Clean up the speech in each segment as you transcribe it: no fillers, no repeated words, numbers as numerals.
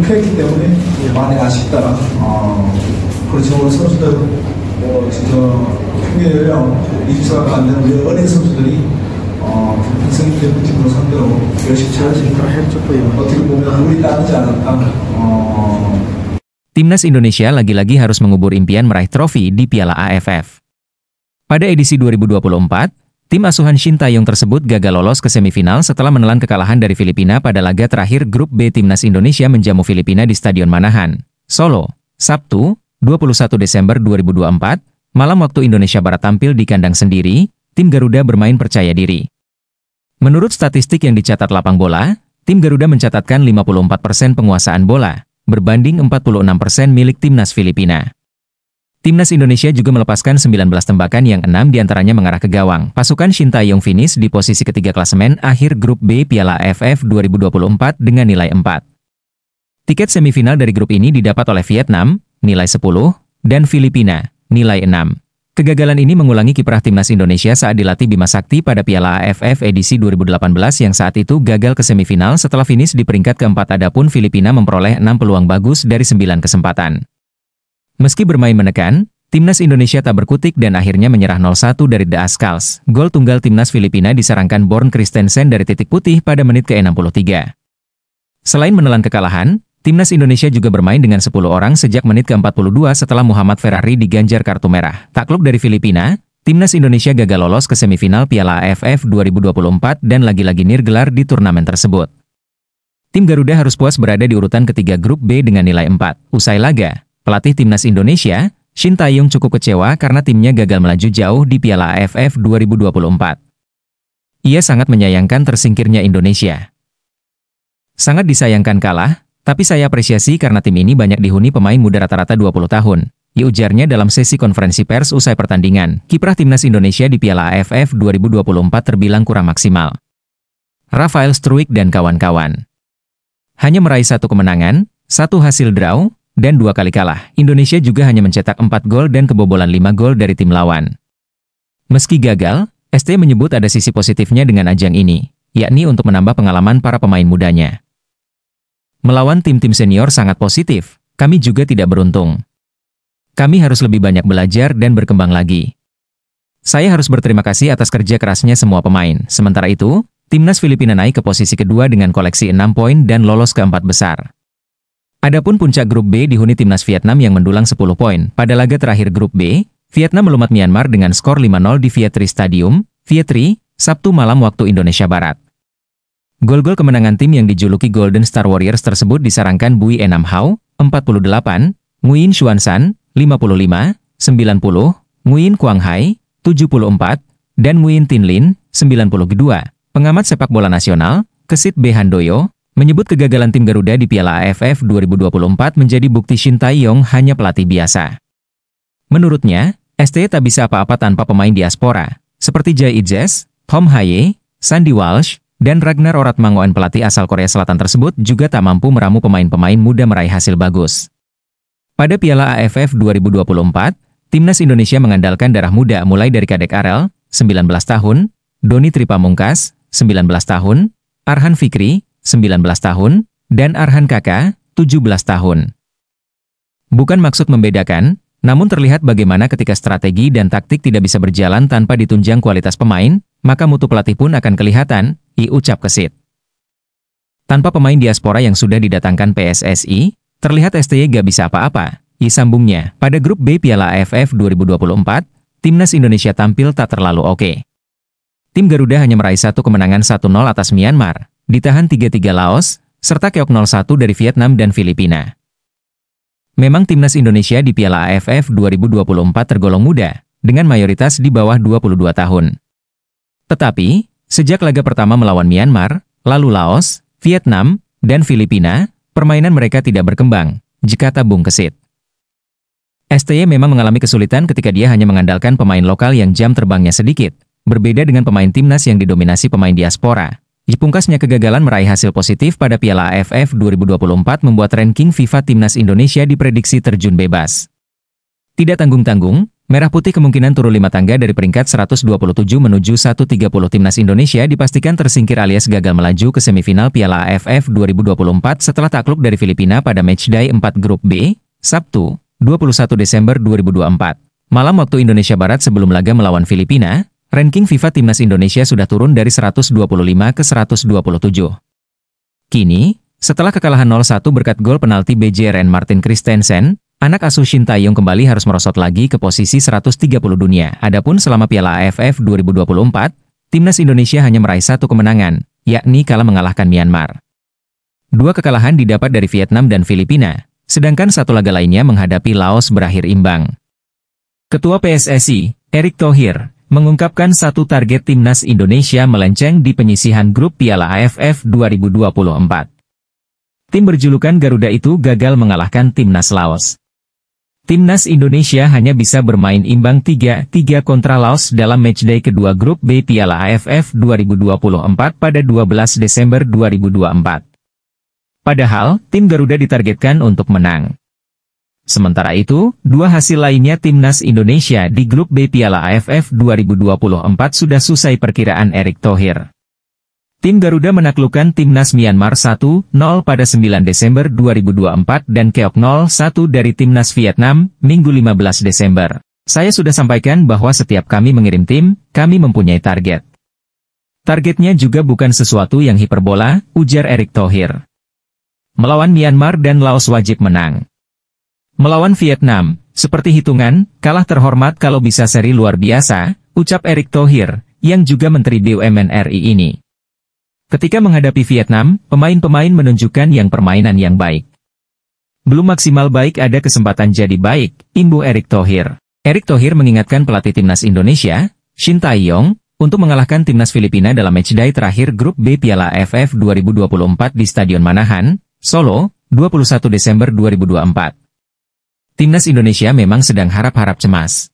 패했기 때문에 많이 아쉽다. 그렇죠. 우리 선수들 진짜 평균 연령 24가 안 되는 우리 어린 선수들이 평생 대표팀으로 상대로 열심히 잘하시니까 어떻게 보면 우리 따르지 않았다. Timnas Indonesia lagi-lagi harus mengubur impian meraih trofi di Piala AFF. Pada edisi 2024, tim asuhan Shin Tae-yong tersebut gagal lolos ke semifinal setelah menelan kekalahan dari Filipina pada laga terakhir Grup B. Timnas Indonesia menjamu Filipina di Stadion Manahan, Solo, Sabtu, 21 Desember 2024, malam waktu Indonesia Barat. Tampil di kandang sendiri, tim Garuda bermain percaya diri. Menurut statistik yang dicatat Lapang Bola, tim Garuda mencatatkan 54% penguasaan bola, berbanding 46% milik Timnas Filipina. Timnas Indonesia juga melepaskan 19 tembakan yang 6 diantaranya mengarah ke gawang. Pasukan Shin Tae-yong finish di posisi ketiga klasemen akhir Grup B Piala AFF 2024 dengan nilai 4. Tiket semifinal dari grup ini didapat oleh Vietnam, nilai 10, dan Filipina, nilai 6. Kegagalan ini mengulangi kiprah Timnas Indonesia saat dilatih Bima Sakti pada Piala AFF edisi 2018 yang saat itu gagal ke semifinal setelah finish di peringkat keempat. Adapun Filipina memperoleh 6 peluang bagus dari 9 kesempatan. Meski bermain menekan, Timnas Indonesia tak berkutik dan akhirnya menyerah 0-1 dari The Ascals. Gol tunggal Timnas Filipina disarankan Born Christensen dari titik putih pada menit ke-63. Selain menelan kekalahan, Timnas Indonesia juga bermain dengan 10 orang sejak menit ke-42 setelah Muhammad Ferrari diganjar kartu merah. Takluk dari Filipina, Timnas Indonesia gagal lolos ke semifinal Piala AFF 2024 dan lagi-lagi nirgelar di turnamen tersebut. Tim Garuda harus puas berada di urutan ketiga Grup B dengan nilai 4. Usai laga, pelatih Timnas Indonesia, Shin Tae-yong cukup kecewa karena timnya gagal melaju jauh di Piala AFF 2024. Ia sangat menyayangkan tersingkirnya Indonesia. Sangat disayangkan kalah, tapi saya apresiasi karena tim ini banyak dihuni pemain muda rata-rata 20 tahun. Ujarnya dalam sesi konferensi pers usai pertandingan. Kiprah Timnas Indonesia di Piala AFF 2024 terbilang kurang maksimal. Rafael Struijk dan kawan-kawan hanya meraih 1 kemenangan, 1 hasil draw, dan 2 kali kalah. Indonesia juga hanya mencetak 4 gol dan kebobolan 5 gol dari tim lawan. Meski gagal, ST menyebut ada sisi positifnya dengan ajang ini, yakni untuk menambah pengalaman para pemain mudanya. Melawan tim-tim senior sangat positif, kami juga tidak beruntung. Kami harus lebih banyak belajar dan berkembang lagi. Saya harus berterima kasih atas kerja kerasnya semua pemain. Sementara itu, Timnas Filipina naik ke posisi kedua dengan koleksi 6 poin dan lolos ke 4 besar. Adapun puncak Grup B dihuni Timnas Vietnam yang mendulang 10 poin. Pada laga terakhir Grup B, Vietnam melumat Myanmar dengan skor 5-0 di Viet Tri Stadium, Viet Tri, Sabtu malam waktu Indonesia Barat. Gol-gol kemenangan tim yang dijuluki Golden Star Warriors tersebut disarankan Bui Enam Hao, 48, Nguyen Xuan San, 55, 90, Nguyen Quang Hai, 74, dan Nguyen Tin Lin, 92. Pengamat sepak bola nasional, Kesit B. Handoyo, menyebut kegagalan tim Garuda di Piala AFF 2024 menjadi bukti Shin Tae-yong hanya pelatih biasa. Menurutnya, ST tak bisa apa-apa tanpa pemain diaspora, seperti Jae Ijes, Hom Haye, Sandy Walsh, dan Ragnar Oratmangoen. Pelatih asal Korea Selatan tersebut juga tak mampu meramu pemain-pemain muda meraih hasil bagus. Pada Piala AFF 2024, Timnas Indonesia mengandalkan darah muda mulai dari Kadek Arel, 19 tahun, Doni Tripamungkas, 19 tahun, Arhan Fikri, 19 tahun, dan Arhan Kaka, 17 tahun. Bukan maksud membedakan, namun terlihat bagaimana ketika strategi dan taktik tidak bisa berjalan tanpa ditunjang kualitas pemain, maka mutu pelatih pun akan kelihatan, ucap Kesit. Tanpa pemain diaspora yang sudah didatangkan PSSI, terlihat STY gak bisa apa-apa, sambungnya. Pada Grup B Piala AFF 2024, Timnas Indonesia tampil tak terlalu oke. Tim Garuda hanya meraih 1 kemenangan 1-0 atas Myanmar, ditahan 3-3 Laos, serta keok 0-1 dari Vietnam dan Filipina. Memang Timnas Indonesia di Piala AFF 2024 tergolong muda, dengan mayoritas di bawah 22 tahun. Tetapi, sejak laga pertama melawan Myanmar, lalu Laos, Vietnam, dan Filipina, permainan mereka tidak berkembang, jika tabung Kesit. STY memang mengalami kesulitan ketika dia hanya mengandalkan pemain lokal yang jam terbangnya sedikit, berbeda dengan pemain timnas yang didominasi pemain diaspora. Pungkasnya kegagalan meraih hasil positif pada Piala AFF 2024 membuat ranking FIFA Timnas Indonesia diprediksi terjun bebas. Tidak tanggung-tanggung, Merah Putih kemungkinan turun 5 tangga dari peringkat 127 menuju 130. Timnas Indonesia dipastikan tersingkir alias gagal melaju ke semifinal Piala AFF 2024 setelah takluk dari Filipina pada matchday 4 Grup B, Sabtu, 21 Desember 2024. Malam waktu Indonesia Barat sebelum laga melawan Filipina, ranking FIFA Timnas Indonesia sudah turun dari 125 ke 127. Kini, setelah kekalahan 0-1 berkat gol penalti BJRN Martin Christensen, anak asuh Shin Tae-yong kembali harus merosot lagi ke posisi 130 dunia. Adapun selama Piala AFF 2024, Timnas Indonesia hanya meraih 1 kemenangan, yakni kalah mengalahkan Myanmar. 2 kekalahan didapat dari Vietnam dan Filipina, sedangkan 1 laga lainnya menghadapi Laos berakhir imbang. Ketua PSSI, Erick Thohir, mengungkapkan 1 target Timnas Indonesia melenceng di penyisihan grup Piala AFF 2024. Tim berjulukan Garuda itu gagal mengalahkan Timnas Laos. Timnas Indonesia hanya bisa bermain imbang 3-3 kontra Laos dalam matchday kedua grup B Piala AFF 2024 pada 12 Desember 2024. Padahal, tim Garuda ditargetkan untuk menang. Sementara itu, 2 hasil lainnya Timnas Indonesia di grup B Piala AFF 2024 sudah sesuai perkiraan Erick Thohir. Tim Garuda menaklukkan Timnas Myanmar 1-0 pada 9 Desember 2024 dan keok 0-1 dari Timnas Vietnam, Minggu 15 Desember. Saya sudah sampaikan bahwa setiap kami mengirim tim, kami mempunyai target. Targetnya juga bukan sesuatu yang hiperbola, ujar Erick Thohir. Melawan Myanmar dan Laos wajib menang. Melawan Vietnam, seperti hitungan, kalah terhormat kalau bisa seri luar biasa, ucap Erick Thohir, yang juga Menteri BUMN RI ini. Ketika menghadapi Vietnam, pemain-pemain menunjukkan yang permainan yang baik. Belum maksimal baik ada kesempatan jadi baik, imbuh Erick Thohir. Erick Thohir mengingatkan pelatih Timnas Indonesia, Shin Tae-yong, untuk mengalahkan Timnas Filipina dalam matchday terakhir grup B Piala AFF 2024 di Stadion Manahan, Solo, 21 Desember 2024. Timnas Indonesia memang sedang harap-harap cemas.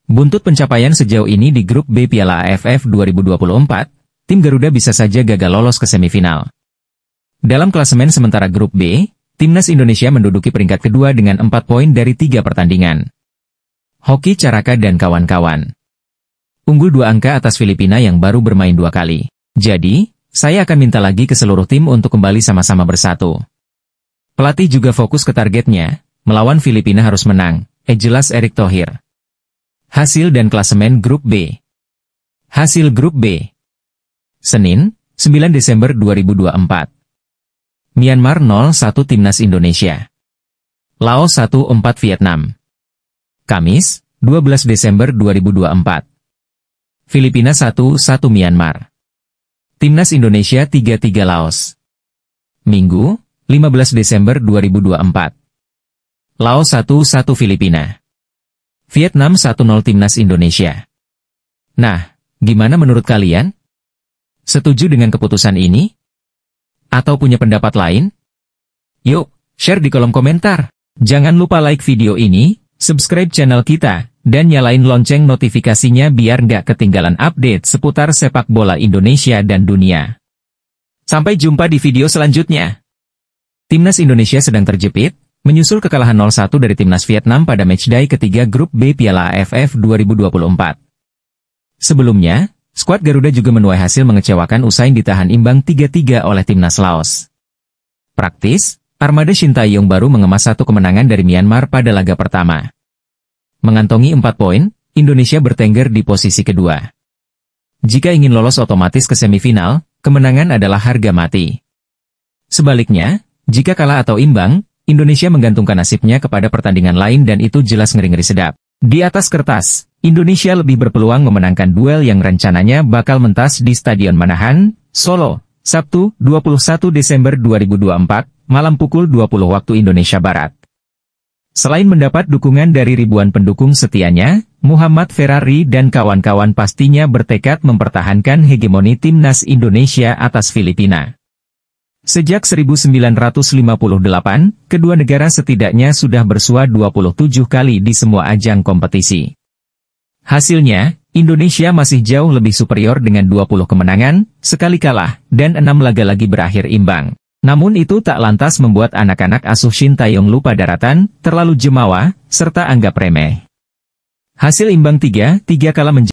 Buntut pencapaian sejauh ini di grup B Piala AFF 2024, tim Garuda bisa saja gagal lolos ke semifinal. Dalam klasemen sementara grup B, Timnas Indonesia menduduki peringkat kedua dengan 4 poin dari 3 pertandingan. Hoki Caraka dan kawan-kawan. Unggul 2 angka atas Filipina yang baru bermain 2 kali. Jadi, saya akan minta lagi ke seluruh tim untuk kembali sama-sama bersatu. Pelatih juga fokus ke targetnya. Melawan Filipina harus menang, jelas Erick Thohir. Hasil dan klasemen Grup B. Hasil Grup B. Senin, 9 Desember 2024. Myanmar 0-1 Timnas Indonesia. Laos 1-4 Vietnam. Kamis, 12 Desember 2024. Filipina 1-1 Myanmar. Timnas Indonesia 3-3 Laos. Minggu, 15 Desember 2024. Laos 1-1 Filipina. Vietnam 1-0 Timnas Indonesia. Nah, gimana menurut kalian? Setuju dengan keputusan ini? Atau punya pendapat lain? Yuk, share di kolom komentar. Jangan lupa like video ini, subscribe channel kita, dan nyalain lonceng notifikasinya biar nggak ketinggalan update seputar sepak bola Indonesia dan dunia. Sampai jumpa di video selanjutnya. Timnas Indonesia sedang terjepit, menyusul kekalahan 0-1 dari Timnas Vietnam pada matchday ketiga grup B Piala AFF 2024. Sebelumnya, skuad Garuda juga menuai hasil mengecewakan usai ditahan imbang 3-3 oleh Timnas Laos. Praktis, armada Shin Tae-yong baru mengemas 1 kemenangan dari Myanmar pada laga pertama. Mengantongi 4 poin, Indonesia bertengger di posisi kedua. Jika ingin lolos otomatis ke semifinal, kemenangan adalah harga mati. Sebaliknya, jika kalah atau imbang, Indonesia menggantungkan nasibnya kepada pertandingan lain dan itu jelas ngeri-ngeri sedap. Di atas kertas, Indonesia lebih berpeluang memenangkan duel yang rencananya bakal mentas di Stadion Manahan, Solo, Sabtu, 21 Desember 2024, malam pukul 20 waktu Indonesia Barat. Selain mendapat dukungan dari ribuan pendukung setianya, Muhammad Ferrari dan kawan-kawan pastinya bertekad mempertahankan hegemoni Timnas Indonesia atas Filipina. Sejak 1958, kedua negara setidaknya sudah bersua 27 kali di semua ajang kompetisi. Hasilnya, Indonesia masih jauh lebih superior dengan 20 kemenangan, sekali kalah, dan 6 laga lagi berakhir imbang. Namun itu tak lantas membuat anak-anak asuh Shin Tae-yong lupa daratan, terlalu jemawa, serta anggap remeh. Hasil imbang 3-3 kala menjadi